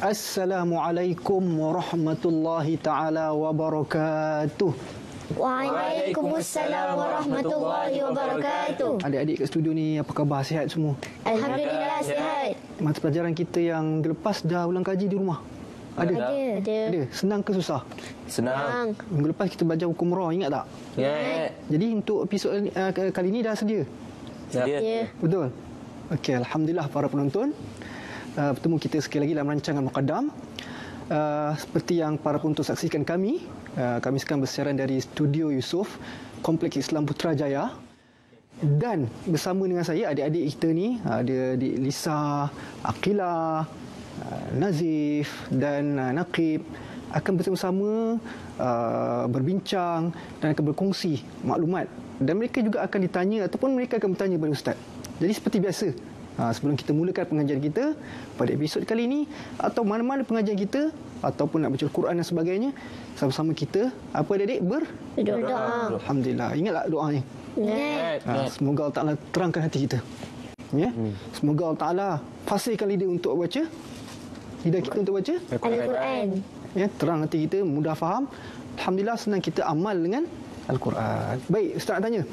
Assalamualaikum warahmatullahi ta'ala wabarakatuh. Waalaikumsalam warahmatullahi wabarakatuh. Adik-adik kat studio ni, apa khabar? Sihat semua? Alhamdulillah sihat. Mata pelajaran kita yang lepas dah ulang kaji di rumah? Ada? Ada. Senang ke susah? Senang. Minggu lepas kita belajar hukum roh, ingat tak? Ingat. Jadi untuk episod kali ni dah sedia? Ya. Betul? Okey, Alhamdulillah para penonton. Bertemu kita sekali lagi dalam rancangan Muqaddam. Seperti yang para penonton saksikan kami sekarang bersiaran dari Studio Yusof, Kompleks Islam Putrajaya. Dan bersama dengan saya, adik-adik kita ni, ada adik Lisa, Aqila, Nazif dan Naqib akan bersama-sama berbincang dan akan berkongsi maklumat. Dan mereka juga akan ditanya ataupun mereka akan bertanya kepada Ustaz. Jadi seperti biasa, sebelum kita mulakan pengajian kita pada episod kali ini atau mana-mana pengajian kita ataupun nak baca Al-Quran dan sebagainya, sama-sama kita adik-adik Berdoa. Alhamdulillah. Ingatlah doanya. Ingat. Semoga Allah Ta'ala terangkan hati kita. Ya? Semoga Allah Ta'ala fasihkan lidah untuk baca, lidah kita untuk baca Al-Quran. ya, terang hati kita, mudah faham. Alhamdulillah, senang kita amal dengan Al-Quran. Baik, Ustaz nak tanya,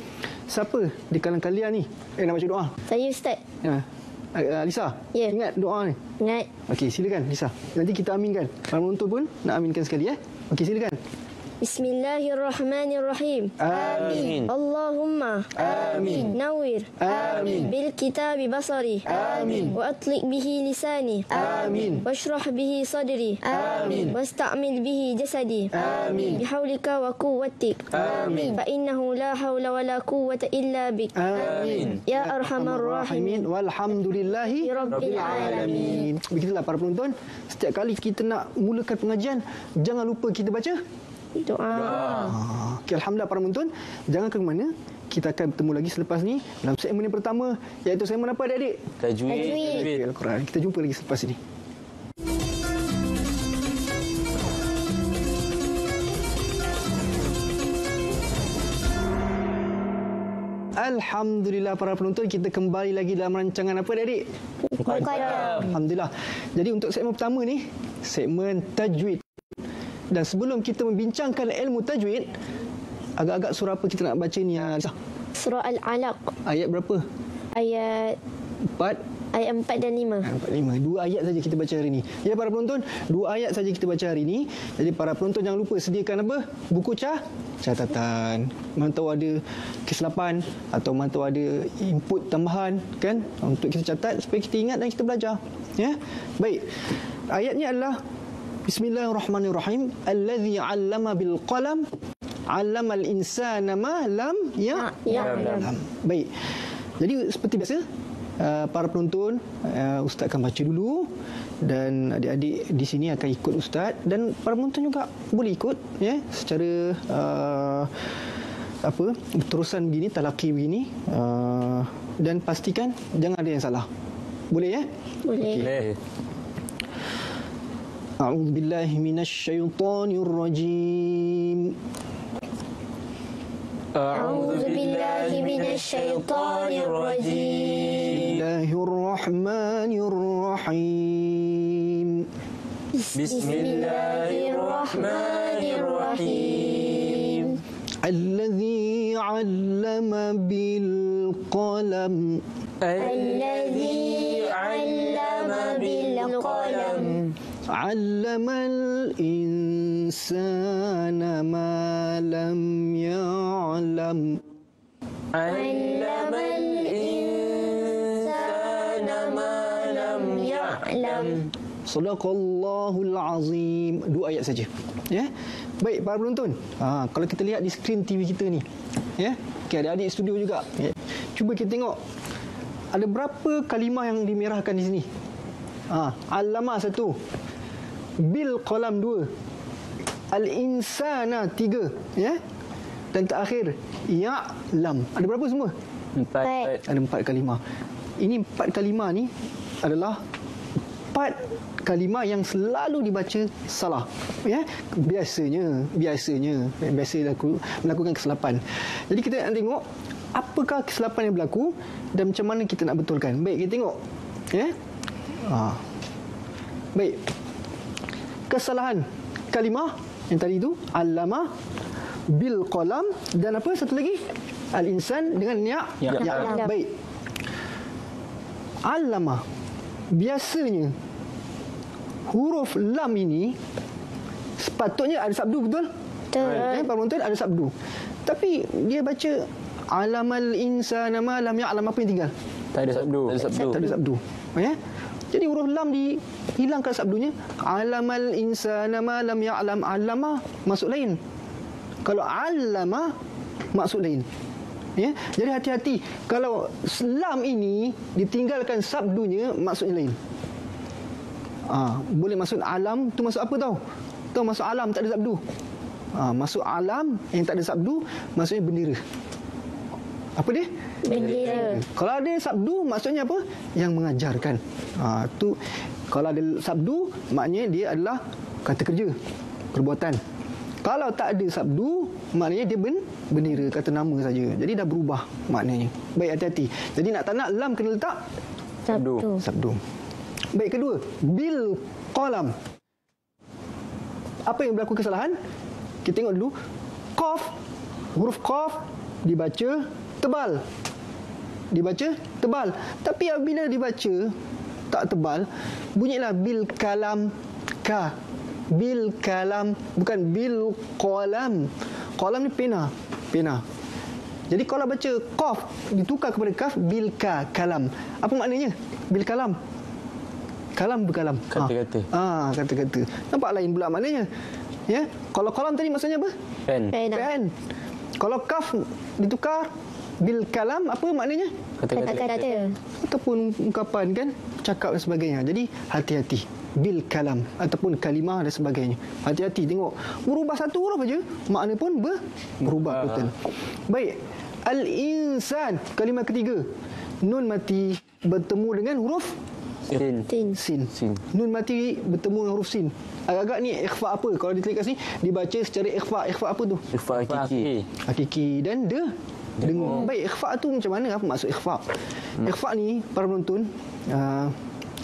siapa di kalangan kalian ni nak baca doa? Saya Ustaz. Ya. Lisa, Ya. ingat doa ni? Ingat. Okey, silakan Lisa. Nanti kita aminkan. Para penonton pun nak aminkan sekali ya. Okey, silakan. Bismillahirrahmanirrahim. Amin. Allahumma Amin. nawwir Amin. bil kitabi basari. Amin. Wa atliq bihi lisani. Amin. Washrah bihi sadri. Amin. Wasta'mil bihi jasadi. Amin. Bihaulika wa quwwatik. Amin. Fa innahu la hawla wa la quwwata illa bik. Amin. Ya arhamar rahimin. Walhamdulillahi Rabbil alamin. Begitulah para penonton, setiap kali kita nak mulakan pengajian, jangan lupa kita baca Doa. Okey, Alhamdulillah para penonton, jangan ke mana. Kita akan bertemu lagi selepas ni dalam segmen yang pertama, iaitu segmen apa adik-adik? Tajwid. Okey, Al-Quran. Kita jumpa lagi selepas ini. Alhamdulillah para penonton, kita kembali lagi dalam rancangan apa adik-adik? Muqaddam. Alhamdulillah. Jadi untuk segmen pertama ni, segmen tajwid. Dan sebelum kita membincangkan ilmu tajwid, agak-agak surah apa kita nak baca ni? Surah Al-Alaq. Ayat berapa? Ayat 4, ayat 4 dan 5. 4, 5. 2 ayat saja kita baca hari ni. Ya para penonton, 2 ayat saja kita baca hari ni. Jadi para penonton jangan lupa sediakan apa? Buku catatan. Mana tahu ada kesilapan atau mana tahu ada input tambahan kan, untuk kita catat supaya kita ingat dan kita belajar. Ya. Baik. Ayatnya adalah Bismillahirrahmanirrahim. Allazi 'allama bil qalam 'allamal insana ma lam ya'lam. Baik. Jadi seperti biasa, para penonton, Ustaz akan baca dulu dan adik-adik di sini akan ikut Ustaz, dan para penonton juga boleh ikut ya, secara terusan begini, talaqi begini, dan pastikan jangan ada yang salah. Boleh ya? Boleh. Boleh. أعوذ بالله من الشيطان الرجيم أعوذ بالله من الشيطان الرجيم. بسم الله الرحمن الرحيم بسم الله الرحمن الرحيم. الذي علم بالقلم الذي علم بالقلم علم الإنسان ما لم يعلم علم الإنسان ما لم يعلم. Sadaqallahul Azim. 2 ayat saja. Ya. Baik para penonton. Kalau kita lihat di skrin TV kita ni, ya. Okey, ada adik studio juga. Ya. Cuba kita tengok ada berapa kalimah yang dimerahkan di sini. Allama 1, bil qalam 2, al insana 3, ya. Dan terakhir ya'lam. Ada berapa semua? 4. Ada 4 kalimah. Ini 4 kalimah ni adalah 4 kalimah yang selalu dibaca salah. Ya, biasanya melakukan kesilapan. Jadi kita nak tengok apakah kesilapan yang berlaku dan macam mana kita nak betulkan. Baik, kita tengok. Ya. Baik. kesalahan kalimah yang tadi itu, allama bil qalam, dan apa satu lagi? Al-insan dengan ya. Baik. Allama, biasanya huruf lam ini sepatutnya ada sabdu, betul? Betul. Para penonton ada sabdu. Tapi dia baca alamal insana ma lam ya'lam, apa yang tinggal? Tak ada sabdu. Tak ada sabdu. Ya? Jadi huruf lam dihilangkan sabdunya. Alamal insana ma lam ya'lam, allama maksud lain. Kalau allama maksud lain. Ya? Jadi hati-hati kalau lam ini ditinggalkan sabdunya, maksudnya lain. Boleh masuk alam tu masuk apa tahu? Tahu masuk alam tak ada sabdu. Masuk alam yang tak ada sabdu maksudnya bendera. Apa dia? Bendera. Kalau ada sabdu maksudnya apa? Yang mengajarkan. Tu kalau ada sabdu maknanya dia adalah kata kerja, perbuatan. Kalau tak ada sabdu maknanya dia bendera, kata nama saja. Jadi dah berubah maknanya. Baik, hati-hati. Jadi nak tak nak lam kena letak sabdu. Baik, kedua, bil qalam. Apa yang berlaku kesalahan? Kita tengok dulu. Qaf, huruf qaf dibaca tebal. Tapi apabila dibaca tak tebal, bunyilah bil kalam ka. Bil kalam, bukan bil qalam. Qalam ni pena. Jadi kalau baca qaf ditukar kepada kaf, bil ka, kalam. Apa maknanya? Bil kalam. Kalam berkalam. Kata-kata. Kata-kata. Nampak lain pula maknanya. Ya. Kalau qalam tadi maksudnya apa? Pen. Kalau kaf ditukar bil kalam, apa maknanya? Kata-kata. Ataupun ungkapan kan, cakap dan sebagainya. Jadi hati-hati. Bil kalam ataupun kalimah dan sebagainya. Hati-hati tengok. Berubah satu huruf aja, makna pun berubah total. Baik. Al-insan, kalimah ketiga. Nun mati bertemu dengan huruf sin. Nun mati bertemu dengan huruf sin. Agak-agak ni ikhfa apa? Kalau ditulis kat sini dibaca secara ikhfa. Ikhfa apa tu? Ikhfa Hakiki dan dengung. Baik, ikhfa tu macam mana? Apa maksud ikhfa? Ikhfa ni para penonton,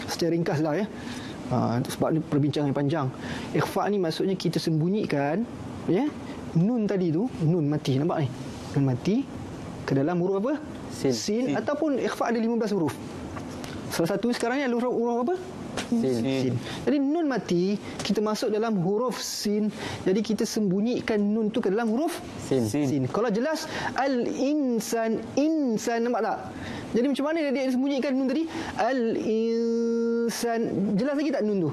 secara ringkaslah ya. Sebab ni perbincangan yang panjang. Ikhfa ni maksudnya kita sembunyikan ya, nun tadi tu, nun mati, nampak ni? Nun mati ke dalam huruf apa? Sin. Ataupun ikhfa ada 15 huruf. Salah satu sekarang ni ada huruf apa? Sin. Jadi nun mati kita masuk dalam huruf sin. Jadi kita sembunyikan nun tu ke dalam huruf sin. Kalau jelas al-insan, insan, nampak tak? Jadi macam mana dia sembunyikan nun tadi? Al-insan. Jelas lagi tak nun tu?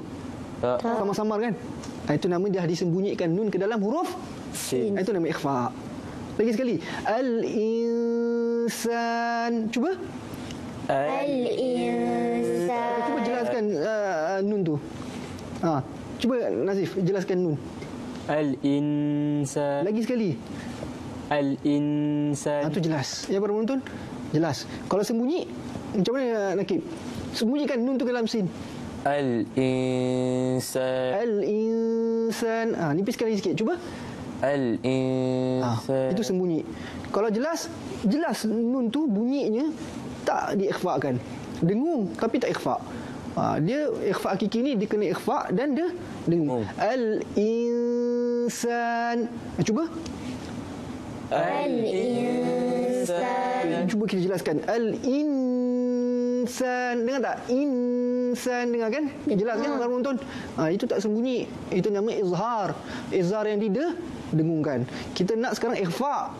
Samar-samar kan? Itu nama dia disembunyikan nun ke dalam huruf sin. Itu nama ikhfa. Lagi sekali. Al-insan. Cuba. Al-insan. Cuba jelaskan nun tu. Cuba Nazif jelaskan nun. Al-insan. Lagi sekali. Al-insan. Itu jelas. Ya para penonton? Jelas. Kalau sembunyi, macam mana Nakib? Sembunyikan nun tu ke dalam sin. Al-insan. Al-insan. Nipiskan lagi sikit. Cuba. Al-insan. Itu sembunyi. Kalau jelas nun tu bunyinya tak diikhfakan. Dengung tapi tak ikhfa. Dia ikhfa hakiki ni dia kena ikhfa dan dia dengung. Al-insan. Cuba. Al-insan. Cuba kita jelaskan. Al-insan. Dengar tak? Insan. Dengar kan? Jelas kan para penonton? Itu tak sembunyi. Itu nama izhar. Izhar yang didengungkan. Kita nak sekarang ikhfa.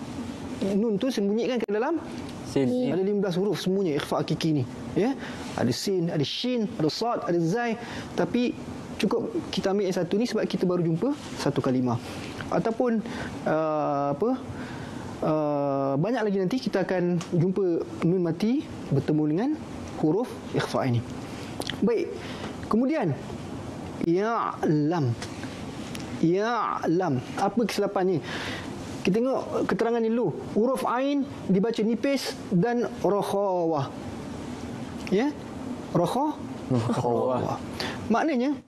Nun tu sembunyikan ke dalam sin. Ada 15 huruf semuanya ikhfa hakiki ni. Ya? Ada sin, ada shin, ada sad, ada zai. Tapi cukup kita ambil yang satu ni sebab kita baru jumpa satu kalimah. Ataupun banyak lagi nanti kita akan jumpa nun mati bertemu dengan huruf ikhfa ini. Baik. Kemudian ya'lam. Apa kesilapannya? Kita tengok keterangan ni dulu. Huruf ain dibaca nipis dan rakhawah. Ya? Rakhawah. Maknanya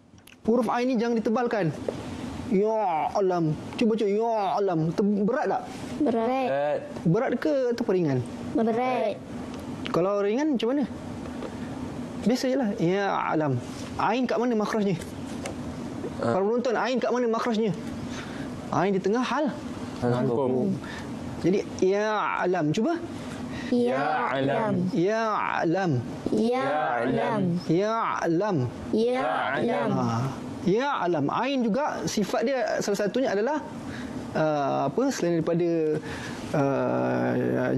huruf ain ni jangan ditebalkan. Ya'lam. Cuba baca ya'lam. Berat tak? Berat. Berat ke atau ringan? Berat. Kalau ringan macam mana? Biasa je lah. Ya'lam. Ain kat mana makhrajnya? Para penonton, ain kat mana makhrajnya? Ain di tengah hal. Halqum. Jadi ya'lam, cuba. Ya'lam. Ya'lam. Ya'lam. Ya'lam. Ya'lam. Ya'lam. Ain juga sifat dia salah satunya adalah selain daripada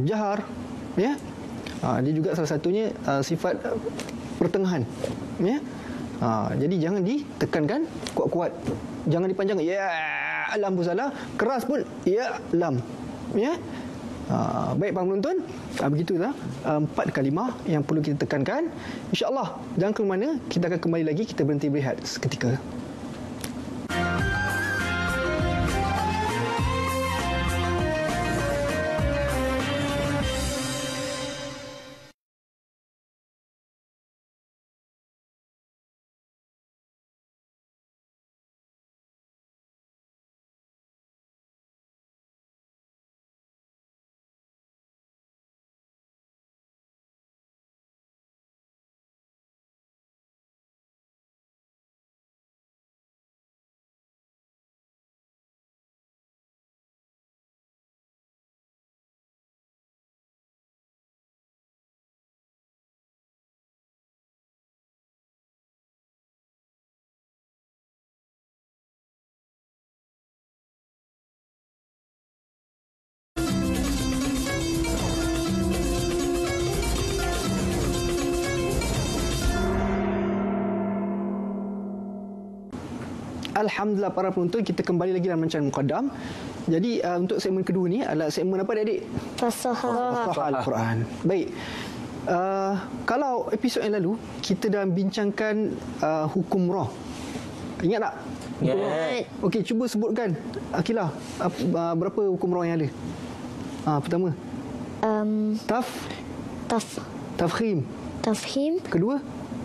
jahar, ya. Dia juga salah satunya sifat pertengahan, ya. Jadi jangan ditekankan kuat-kuat. Jangan dipanjangkan. Ya'lam pun salah, keras pun ya'lam. Ya. Baik para penonton, begitulah 4 kalimah yang perlu kita tekankan. InsyaAllah, jangan ke mana, kita akan kembali lagi, kita berhenti berehat seketika. Alhamdulillah para penonton, kita kembali lagi dalam rancangan Muqaddam. Jadi untuk segmen kedua ni adalah segmen apa adik? Fasahah. Fasahah Al-Quran. Baik. Kalau episod yang lalu kita dah bincangkan hukum roh. Ingat tak? Ingat. Okey, cuba sebutkan Akilah, berapa hukum roh yang ada? Pertama, tafkhim. Tafhim, Kedua,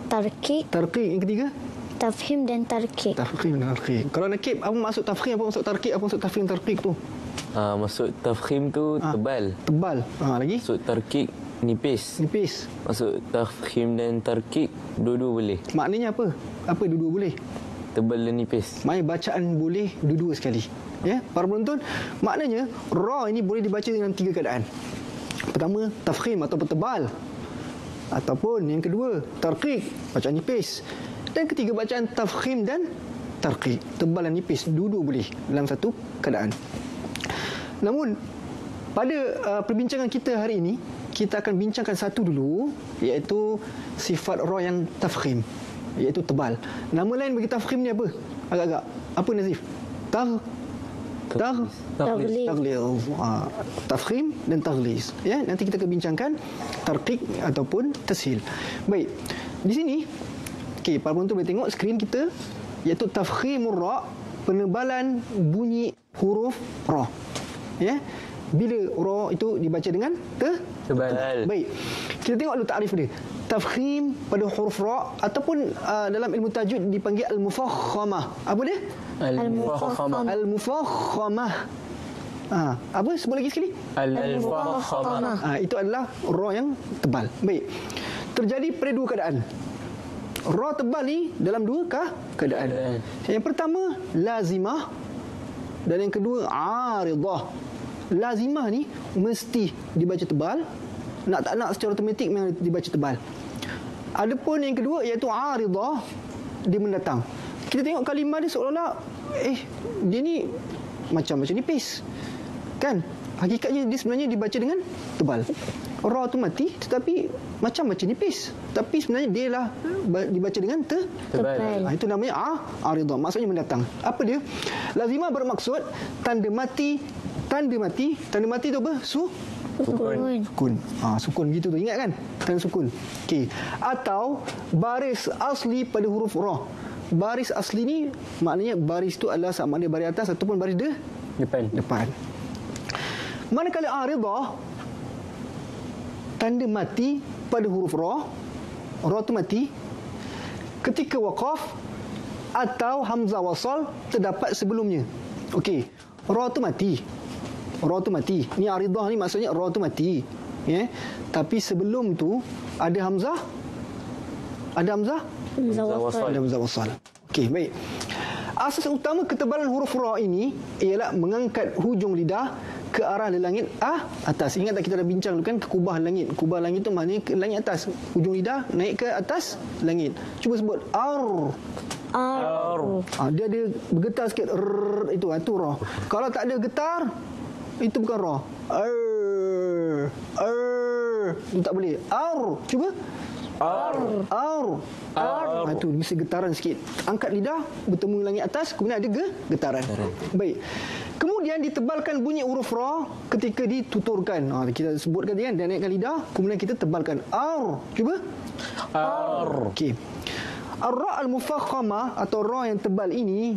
tarkik, tarqiq. Yang ketiga, tafhim dan tarkik. tafkhim dan tarqiq. Kalau nakib, apa maksud tafkhim, apa maksud tarqiq, apa maksud tafkhim tarqiq tu? Maksud tafkhim tu tebal. Tebal. Lagi? Maksud tarkik nipis. Nipis. Maksud tafkhim dan tarkik dua-dua boleh. Maknanya apa? Apa dua-dua boleh? Tebal dan nipis. Maknanya bacaan boleh dua-dua sekali. Ya, para penonton, maknanya ra ini boleh dibaca dengan 3 keadaan. Pertama, tafkhim atau tebal. Ataupun yang kedua, tarqiq, bacaan nipis. Dan ketiga, bacaan tafkhim dan tarqiq, tebal dan nipis, dua-dua boleh dalam satu keadaan. Namun pada perbincangan kita hari ini, kita akan bincangkan satu dulu, iaitu sifat ra yang tafkhim, iaitu tebal. Nama lain bagi tafkhim ni apa? Agak-agak. Apa Nazif? Taghliz. Tafkhim dan taghliz. Ya, nanti kita akan bincangkan tarqiq ataupun tashil. Baik. Di sini, okey, para penonton boleh tengok skrin kita, iaitu tafkhimur ra, penebalan bunyi huruf ra. Ya. Bila ra itu dibaca dengan Tebal. Baik. Kita tengok dulu takrif dia. Tafkhim pada huruf ra ataupun dalam ilmu tajwid dipanggil al-mufakhamah. Apa dia? Al-mufakhamah. Al-mufakhamah. Apa? Sebut lagi sekali. Al-mufakhamah. Itu adalah ra yang tebal. Baik. Terjadi pada dua keadaan. Ra tebal ni dalam dua keadaan. Yang pertama, lazimah, dan yang kedua, aridah. Lazimah ni mesti dibaca tebal, nak tak nak secara automatik memang dibaca tebal. Adapun yang kedua iaitu aridah, dia mendatang. Kita tengok kalimah dia seolah-olah dia ni macam nipis. Kan? Hakikatnya dia sebenarnya dibaca dengan tebal. Ra tu mati tetapi macam baca nipis. Tapi sebenarnya dia lah dibaca dengan Tebal. Itu namanya aridah, maksudnya mendatang. Apa dia? Lazimah bermaksud tanda mati. Tanda mati tu apa? Sukun. Sukun gitu tu. Ingat kan? Tanda sukun. Okey. Atau baris asli pada huruf ra. Baris asli ni maknanya baris tu adalah sama ada baris atas ataupun baris depan. Manakala aridah, tanda mati pada huruf ra. Ra tu mati ketika waqaf atau hamzah wasal terdapat sebelumnya. Okey. Ra tu mati. Ni aridah ni maksudnya ra tu mati. Ya. Tapi sebelum tu ada hamzah. Ada hamzah wasal. Okey, baik. Asas utama ketebalan huruf ra ini ialah mengangkat hujung lidah ke arah langit atas. Ingat tak kita dah bincang dulu kan, ke kubah langit. Kubah langit tu maknanya ke langit atas. Hujung lidah naik ke atas langit. Cuba sebut ar. Ar. Dia ada bergetar sikit. Itu ra. Kalau tak ada getar, itu bukan ra. Itu tak boleh. Ar. Cuba. Ar. Itu mesti getaran sikit. Angkat lidah bertemu langit atas, kemudian ada getaran. Baik. Kemudian ditebalkan bunyi huruf ra ketika dituturkan. Kita sebutkan tadi kan, dia naikkan lidah, kemudian kita tebalkan. Ar. Cuba. Ar. Okey. Ar-ra al-mufakhama atau ra yang tebal ini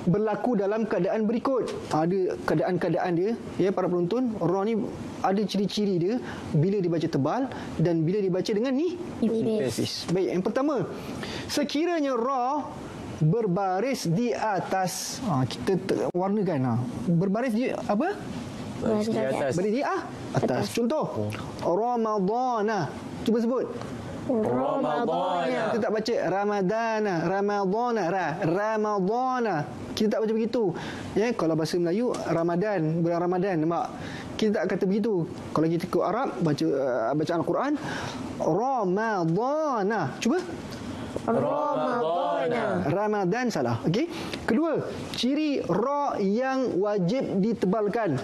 berlaku dalam keadaan berikut. Ada keadaan-keadaan dia, ya para penonton. Ra ni ada ciri-ciri dia bila dibaca tebal dan bila dibaca dengan nipis. Baik, yang pertama, sekiranya ra berbaris di atas. Kita warnakan. Berbaris di apa? Baris di atas. Baris di atas. Contoh, Ramadana. Cuba sebut. Ramadana. Kita tak baca Ramadana, Ramadana. Kita tak baca begitu. Ya, kalau bahasa Melayu Ramadan, bulan Ramadan, nampak? Kita tak kata begitu. Kalau kita ke Arab baca Al-Quran, Ramadana. Cuba. Ramadan salah. Okey. Kedua, ciri ra yang wajib ditebalkan,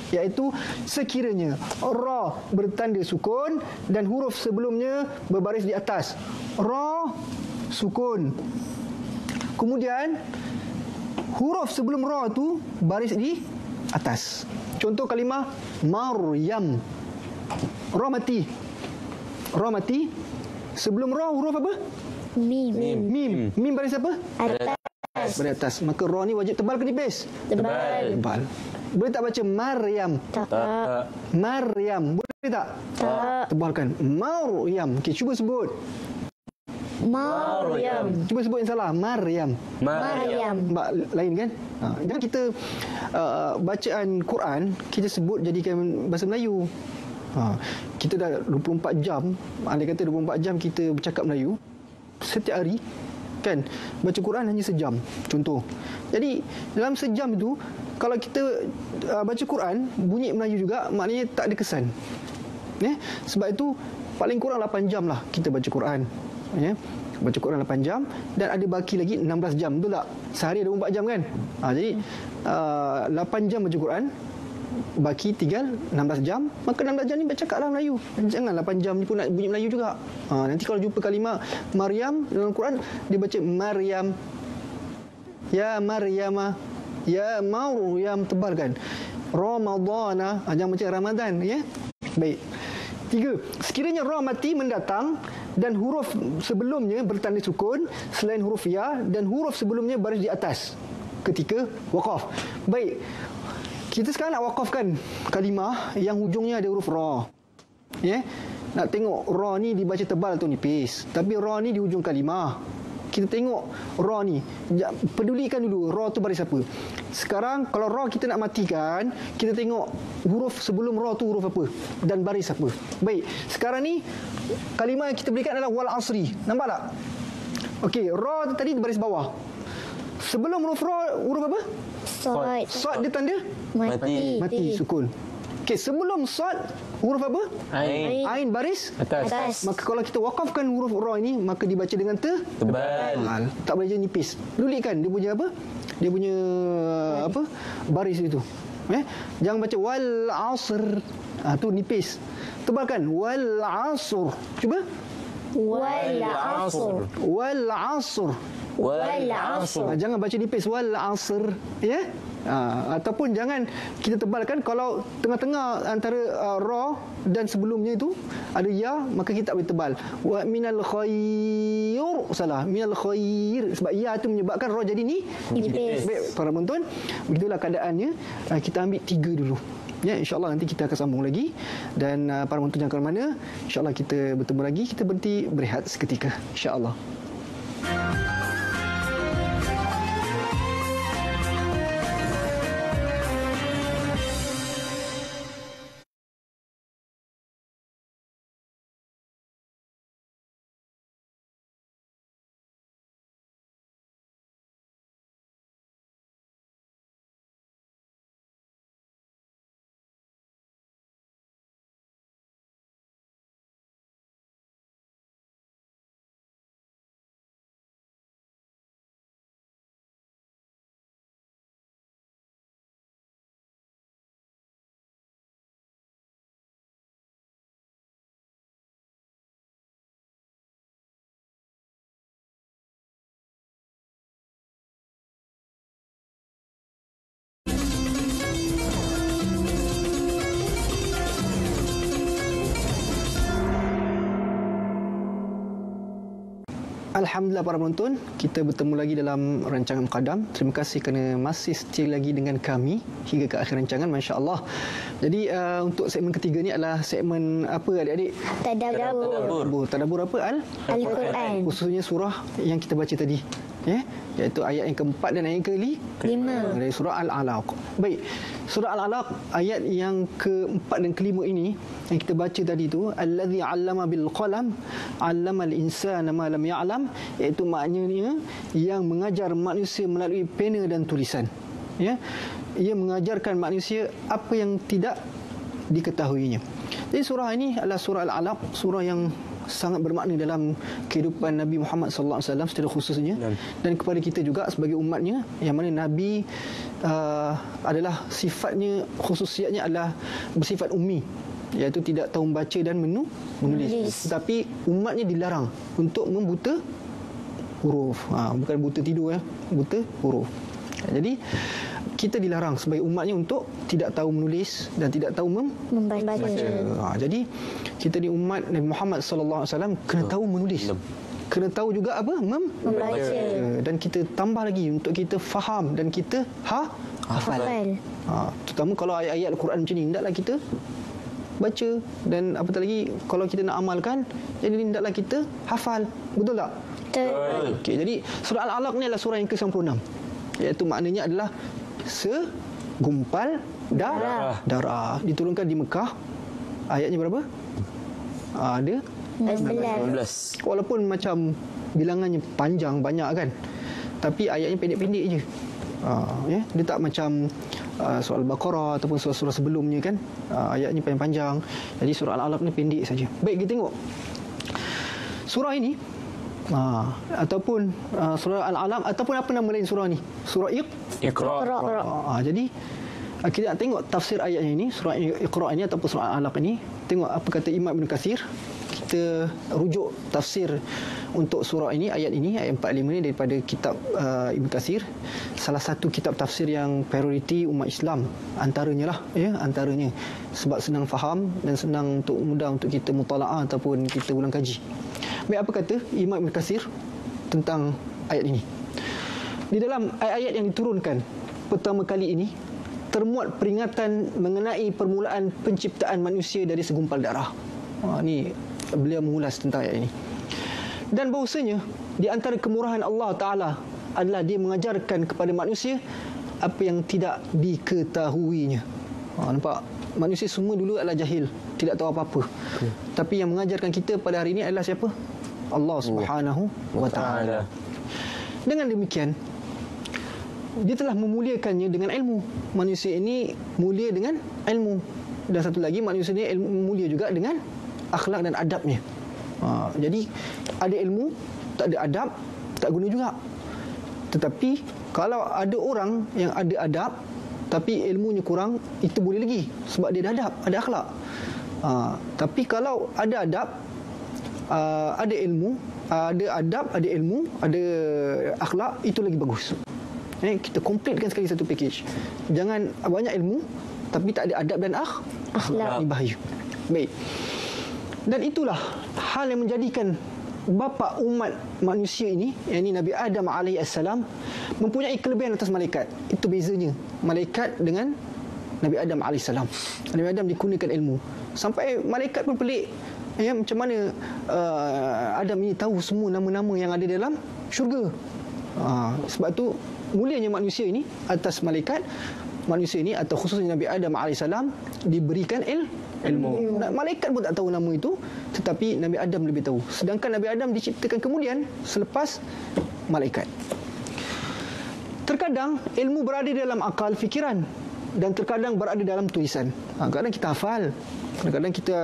iaitu sekiranya ra bertanda sukun dan huruf sebelumnya berbaris di atas. Ra sukun. Kemudian huruf sebelum ra tu baris di atas. Contoh kalimah Maryam. Ra mati. Ra mati. Sebelum ra huruf apa? Mim. Mim baris apa? Atas. Baris atas. Maka ra ni wajib tebal ke nipis? Tebal. Boleh tak baca Maryam? Tak. Maryam. Boleh tak? Tak. Tebalkan. Maryam. Okey, cuba sebut. Maryam. Cuba sebut yang salah. Maryam. Mbak lain kan? Jangan kita bacaan Quran kita sebut jadikan bahasa Melayu. Kita dah 24 jam, andai kata 24 jam kita bercakap Melayu setiap hari kan, baca Quran hanya sejam contoh. Jadi dalam sejam itu kalau kita baca Quran bunyi Melayu juga, maknanya tak ada kesan. Sebab itu paling kurang 8 jam lah kita baca Quran. Baca Quran 8 jam dan ada baki lagi 16 jam, betul tak? Sehari ada 24 jam kan? Jadi 8 jam baca Quran, baki tinggal 16 jam. Maka 16 jam ni bercakaplah Melayu. Jangan 8 jam ni pun nak bunyi Melayu juga. Nanti kalau jumpa kalimah Maryam dalam Quran, dia baca Maryam. Ya Maryama. Ya Maryam, tebalkan. Ramadana, jangan baca Ramadan, ya. Baik. 3. Sekiranya ra mati mendatang dan huruf sebelumnya bertanda sukun selain huruf ya dan huruf sebelumnya baris di atas ketika waqaf. Baik. Kita sekarang nak waqafkan kalimah yang hujungnya ada huruf ra. Nak tengok ra ni dibaca tebal atau nipis. Tapi ra ni di hujung kalimah. Kita tengok ra ni. Pedulikan dulu ra tu baris apa. Sekarang kalau ra kita nak matikan, kita tengok huruf sebelum ra tu huruf apa dan baris apa. Baik. Sekarang ni kalimah yang kita berikan adalah wal asri. Nampak tak? Okey, ra tu tadi baris bawah. Sebelum huruf ra huruf apa? Sad dia tanda mati sukun. Okey, sebelum sad huruf apa? Ain baris Atas. Maka kalau kita wakafkan huruf ra ini, maka dibaca dengan Tebal. tak boleh jadi nipis. Pedulikan dia punya apa? Dia punya apa? Baris itu. Jangan baca wal asr. Tu nipis. Tebalkan wal asr. Cuba. Wal asr. Wal asr. Jangan baca nipis wal asr, ya. Ataupun jangan kita tebalkan kalau tengah-tengah antara ra dan sebelumnya itu ada ya, maka kita tak boleh tebal. Wa minal khair, salah, minal khair, sebab ya itu menyebabkan ra jadi nipis. Baik para penonton, begitulah keadaannya. Kita ambil 3 dulu. Ya, insya-Allah nanti kita akan sambung lagi. Dan para penonton jangan ke mana, insya-Allah kita bertemu lagi. Kita berhenti berehat seketika, insya-Allah. Alhamdulillah para penonton, kita bertemu lagi dalam rancangan Muqaddam. Terima kasih kerana masih setia lagi dengan kami hingga ke akhir rancangan, masya-Allah. Jadi untuk segmen ketiga ni adalah segmen apa adik-adik? Tadabbur apa Al-Quran. Khususnya surah yang kita baca tadi. Iaitu ayat yang keempat dan ayat yang kelima dari surah Al-Alaq. Baik, surah Al-Alaq ayat yang keempat dan kelima ini yang kita baca tadi tu, allazi 'allama bil qalam 'allamal insana ma lam ya'lam, iaitu maknanya yang mengajar manusia melalui pena dan tulisan. Ia mengajarkan manusia apa yang tidak diketahuinya. Jadi surah ini adalah surah Al-Alaq, surah yang sangat bermakna dalam kehidupan Nabi Muhammad sallallahu alaihi wasallam secara khususnya dan kepada kita juga sebagai umatnya, yang mana Nabi adalah sifatnya, khususiatnya adalah bersifat ummi, iaitu tidak tahu membaca dan menulis. Tetapi umatnya dilarang untuk membuta huruf. Bukan buta tidur, buta huruf. Jadi kita dilarang sebagai umatnya untuk tidak tahu menulis dan tidak tahu membaca. Jadi kita di umat Nabi Muhammad sallallahu alaihi wasallam kena tahu menulis. Kena tahu juga apa? Membaca. Dan kita tambah lagi untuk kita faham dan kita hafal. Terutama kalau ayat-ayat Al-Quran macam ni, hendaklah kita baca, dan apatah lagi kalau kita nak amalkan, jadi hendaklah kita hafal. Betul tak? Betul. Okey, jadi surah Al-Alaq ni adalah surah yang ke-96. Iaitu maknanya adalah segumpal darah. Diturunkan di Mekah. Ayatnya berapa? Ada 11. Walaupun macam bilangannya panjang banyak kan, tapi ayatnya pendek-pendek je. Dia tak macam surah Al-Baqarah ataupun surah-surah sebelumnya kan, ayatnya panjang. Jadi surah Al-Alaq ni pendek saja. Baik, kita tengok surah ini, ataupun surah Al-Alaq, ataupun apa nama lain surah ni? Surah Iqra. Jadi kita nak tengok tafsir ayatnya ini, surah Iqra ini ataupun surah Al-Alaq ini. Tengok apa kata Imam Ibn Kathir. Kita rujuk tafsir untuk surah ini, ayat 45 ni daripada kitab Ibn Kathir, salah satu kitab tafsir yang prioriti umat Islam antaranya antaranya, sebab senang faham dan senang mudah untuk kita mutalaah ataupun kita ulang kaji. Baik, apa kata Imam Ibn Kathir tentang ayat ini? Di dalam ayat-ayat yang diturunkan pertama kali ini termuat peringatan mengenai permulaan penciptaan manusia dari segumpal darah. Ni beliau mengulas tentang ayat ini. Dan bahawasanya di antara kemurahan Allah Ta'ala adalah dia mengajarkan kepada manusia apa yang tidak diketahuinya. Nampak? Manusia semua dulu adalah jahil, tidak tahu apa-apa. Tapi yang mengajarkan kita pada hari ini adalah siapa? Allah Subhanahu wa Ta'ala. Dengan demikian, dia telah memuliakannya dengan ilmu. Manusia ini mulia dengan ilmu. Dan satu lagi, manusia ini mulia juga dengan akhlak dan adabnya. Jadi ada ilmu, tak ada adab, tak guna juga. Tetapi kalau ada orang yang ada adab tapi ilmunya kurang, itu boleh lagi, sebab dia ada adab, ada akhlak. Tapi kalau ada adab, ada ilmu, ada adab, ada ilmu, ada akhlak, itu lagi bagus. Kita completekan sekali satu package. Jangan banyak ilmu tapi tak ada adab dan akhlak. Ini bahaya. Baik. Dan itulah hal yang menjadikan bapa umat manusia ini, yakni Nabi Adam alaihissalam, mempunyai kelebihan atas malaikat. Itu bezanya malaikat dengan Nabi Adam alaihissalam. Nabi Adam dikurniakan ilmu. Sampai malaikat pun pelik. Macam mana Adam ini tahu semua nama-nama yang ada dalam syurga. Sebab tu mulianya manusia ini atas malaikat. Manusia ini atau khususnya Nabi Adam alaihissalam diberikan ilmu. Malaikat pun tak tahu nama itu, tetapi Nabi Adam lebih tahu. Sedangkan Nabi Adam diciptakan kemudian selepas malaikat. Terkadang ilmu berada dalam akal fikiran dan terkadang berada dalam tulisan. Kadang kita hafal, kadang-kadang kita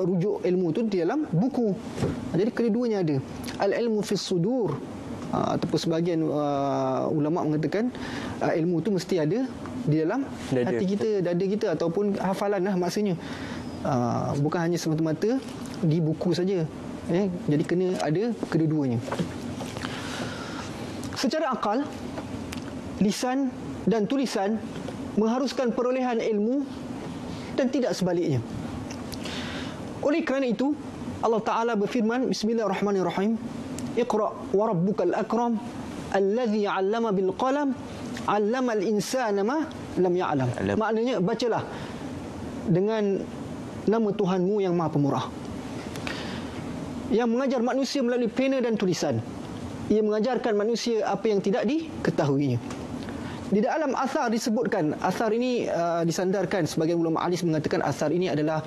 rujuk ilmu itu di dalam buku. Jadi kedua-duanya ada. Al-ilmu fis sudur, ataupun sebahagian ulama mengatakan ilmu itu mesti ada di dalam hati kita, dada kita, ataupun hafalan lah maksudnya. Bukan hanya semata-mata di buku saja. Jadi kena ada kedua-duanya. Secara akal, lisan dan tulisan mengharuskan perolehan ilmu dan tidak sebaliknya. Oleh kerana itu, Allah Ta'ala berfirman, Bismillahirrahmanirrahim, Iqra wa rabbukal akram allazi 'allama bil qalam 'allama al insana ma lam ya'lam. Maknanya bacalah dengan nama Tuhanmu yang Maha Pemurah, yang mengajar manusia melalui pena dan tulisan. Ia mengajarkan manusia apa yang tidak diketahuinya. Di dalam asar disebutkan, asar ini disandarkan, sebagian ulama hadis mengatakan asar ini adalah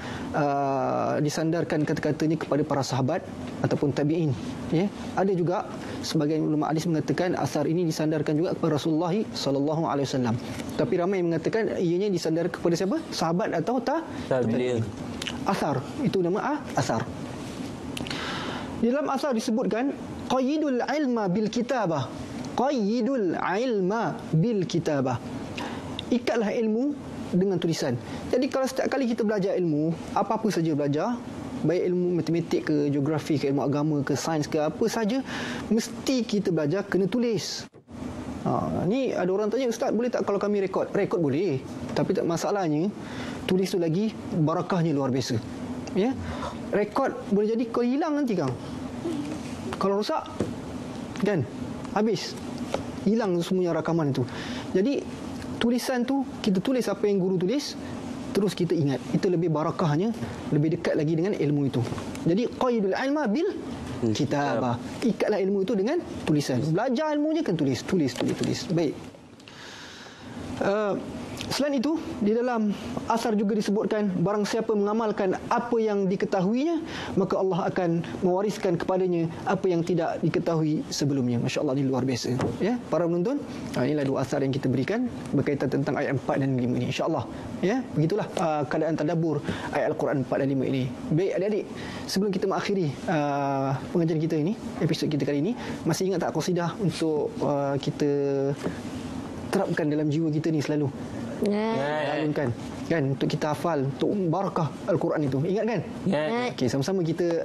disandarkan kata-katanya kepada para sahabat ataupun tabi'in. Ya. Ada juga sebagian ulama hadis mengatakan asar ini disandarkan juga kepada Rasulullah sallallahu alaihi wasallam. Tapi ramai yang mengatakan ianya disandarkan kepada siapa? Sahabat atau tabi'in. Asar, itu nama asar. Di dalam asar disebutkan qayyidul ilma bil kitabah. Qayyidul ilma bil kitabah. Ikatlah ilmu dengan tulisan. Jadi kalau setiap kali kita belajar ilmu, apa-apa saja belajar, baik ilmu matematik ke geografi ke ilmu agama ke sains ke apa saja, mesti kita belajar kena tulis. Ni ada orang tanya, ustaz boleh tak kalau kami rekod? Rekod boleh, tapi tak masalahnya tulis tu lagi barakahnya luar biasa. Ya. Rekod boleh jadi kau hilang nanti kang. Kalau rosak kan habis, hilang semuanya rakaman itu. Jadi tulisan tu kita tulis apa yang guru tulis, terus kita ingat, itu lebih barakahnya, lebih dekat lagi dengan ilmu itu. Jadi qaidul ilma bil kitabah. Ikatlah ilmu itu dengan tulisan. Belajar ilmunya kan tulis. Baik. Selain itu, di dalam asar juga disebutkan barang siapa mengamalkan apa yang diketahuinya, maka Allah akan mewariskan kepadanya apa yang tidak diketahui sebelumnya. Masya Allah, ini luar biasa. Ya, para penonton, inilah dua asar yang kita berikan berkaitan tentang ayat 4 dan 5 ini. InsyaAllah. Ya, begitulah keadaan tadabbur ayat Al-Quran 4 dan 5 ini. Baik adik-adik, sebelum kita mengakhiri pengajian kita ini, episod kita kali ini, masih ingat tak qasidah untuk kita terapkan dalam jiwa kita ni selalu? Alunkan kan, untuk kita hafal, untuk barakah Al-Quran itu. Ingat kan? Okey, sama-sama kita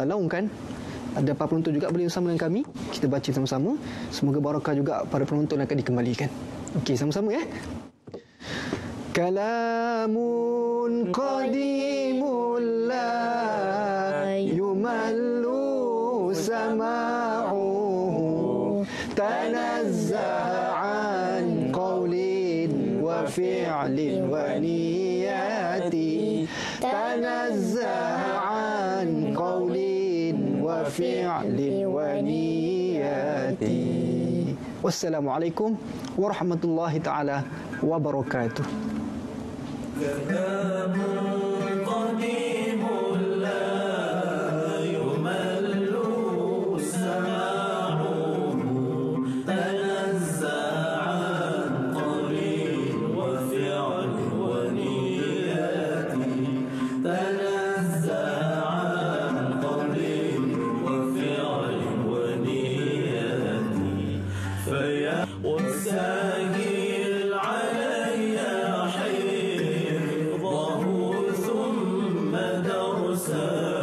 laungkan. Ada para penonton juga boleh bersama dengan kami, kita baca sama-sama. Semoga barakah juga para penonton akan dikembalikan. Okey, sama-sama ya. Kalamun qadimul la yumallu sama'uhu tanazza'an qawlin wa fi'lin wa niyati tanazza'an qawlin wa fi'lin wa niyati. Wassalamualaikum warahmatullahi ta'ala wabarakatuh. وسهل علي حفظه ثم درسه